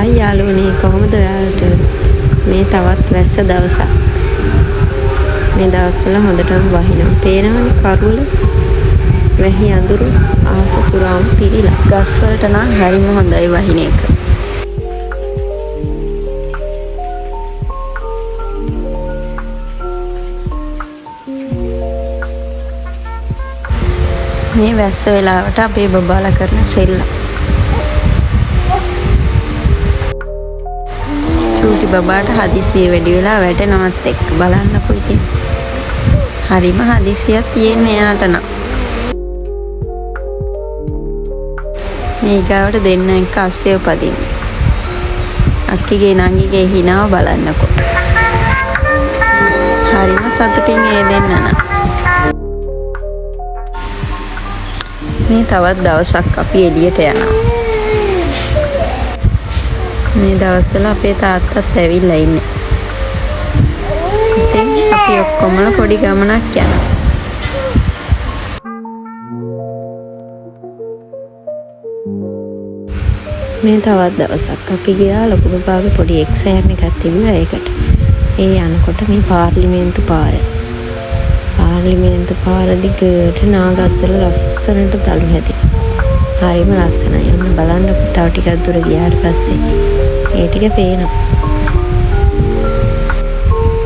Hi යාළුවනේ කොහොමද ඔයාලට මේ තවත් වැස්ස දවසක් මේ දවස්වල හොඳටම වහිනවා පේනවනේ කරුවල වැහි අඳුරු ආස පුරාම පිරීලා ගස් වලට නම් හරිම හොඳයි වහින එක මේ වැස්ස වෙලාවට අපේ බබාලා කරන සෙල්ලම් චූටි බබාට හදිසිය වැඩි වෙලා වැටෙනවත් එක්ක බලන්නකෝ ඉතින්. හරිම හදිසියක් තියෙන්නේ එයාට නම්. මේ ගාවට දෙන්න එක අස්සෙව පදින්න. අක්කිගේ නංගිගේ හිනාව බලන්නකෝ. හරිම සතුටින් ඒ දෙන්න නම්. මේ තවත් දවසක් අපි එළියට යනවා. මේ දවස්වල අපේ තාත්තත් ඇවිල්ලා ඉන්නේ. ඉතින් අපි ඔක්කොමලා පොඩි ගමනක් යනවා. මේ තවත් දවසක් අපි ගියා ලොකු බබාගේ පොඩි එක්සෑම් එකක් තිබුණා ඒකට. ඒ යනකොට මේ පාර්ලිමේන්තු පාර දිගට නාගස්වල ලස්සනට දළු හැදිලා. හරිම ලස්සනයි. ඔන්න බලන්න තව ටිකක් දුර ගියාට පස්සේ ඒ ටික පේනවා.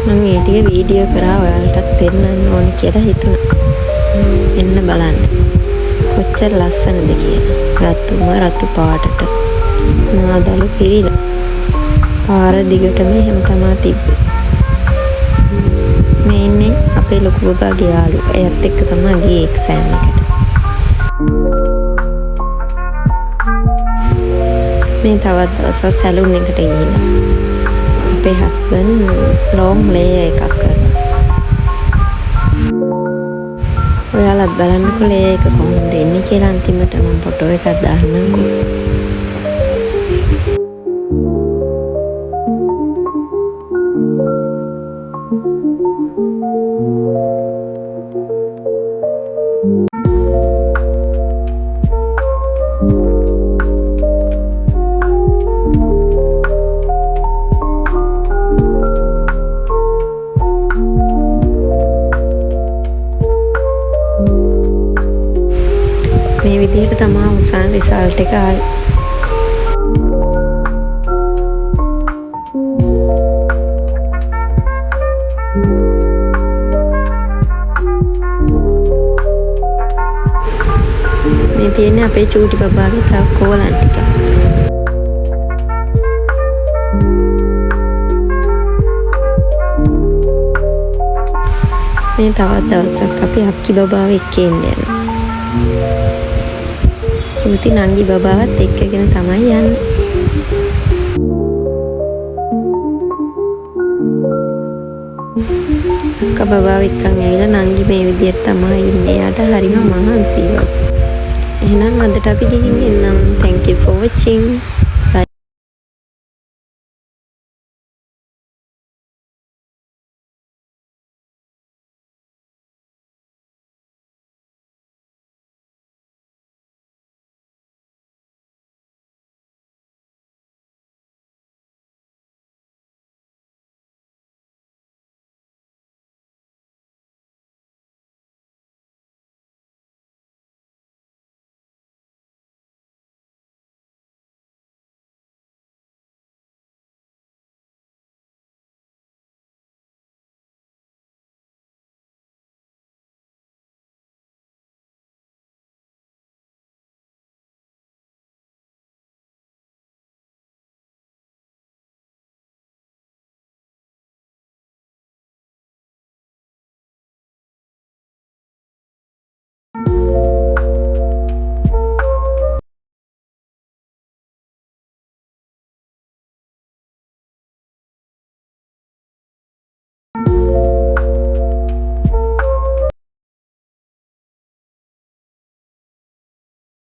මම ඒ ටික වීඩියෝ කරා ඔයාලටත් පෙන්නන්න ඕනේ කියලා හිතුණා. එන්න බලන්න. කොච්චර ලස්සනද කියලා. රතු පාටට නාදලු පිරීලා. පාර දිගටම එහෙම තමයි තිබ්බේ. මේ ඉන්නේ අපේ ලොකු බබාගේ යාළුවා. එයත් එක්ක තමයි ගියේ එක්සෑම් එකට. මේ තවත් දවසක් සැලුන් එකට ගිහිල්ලා අපේ හස්බන්ඩ් ලොන්ග් ලේ එකක් කරනවා. ඔයාලත් බලන්නකෝ ලේ එක කොහොමද එන්නේ කියලා අන්තිමට මම ෆොටෝ එකක් දාන්නම්කෝ. මේ විදිහට තමයි අවසාන රිසල්ට් එක ආවේ. මේ තියෙන්නේ අපේ චූටි බබාගේ තව කෝලන් ටික. මේ තවත් දවසක් අපි අක්කි බබාව එක්ක ඉන්නේ. චූටි නංගි බබාවත් එක්කගෙන තමයි යන්නේ. අක්කා බබාව එක්කන් ඇවිල්ලා නංගි මේ විදිහට තමයි ඉන්නේ. යාට හරිම මහන්සියි. එහෙනම් අදට අපි ගිහින් එන්නම්. Thank you for watching.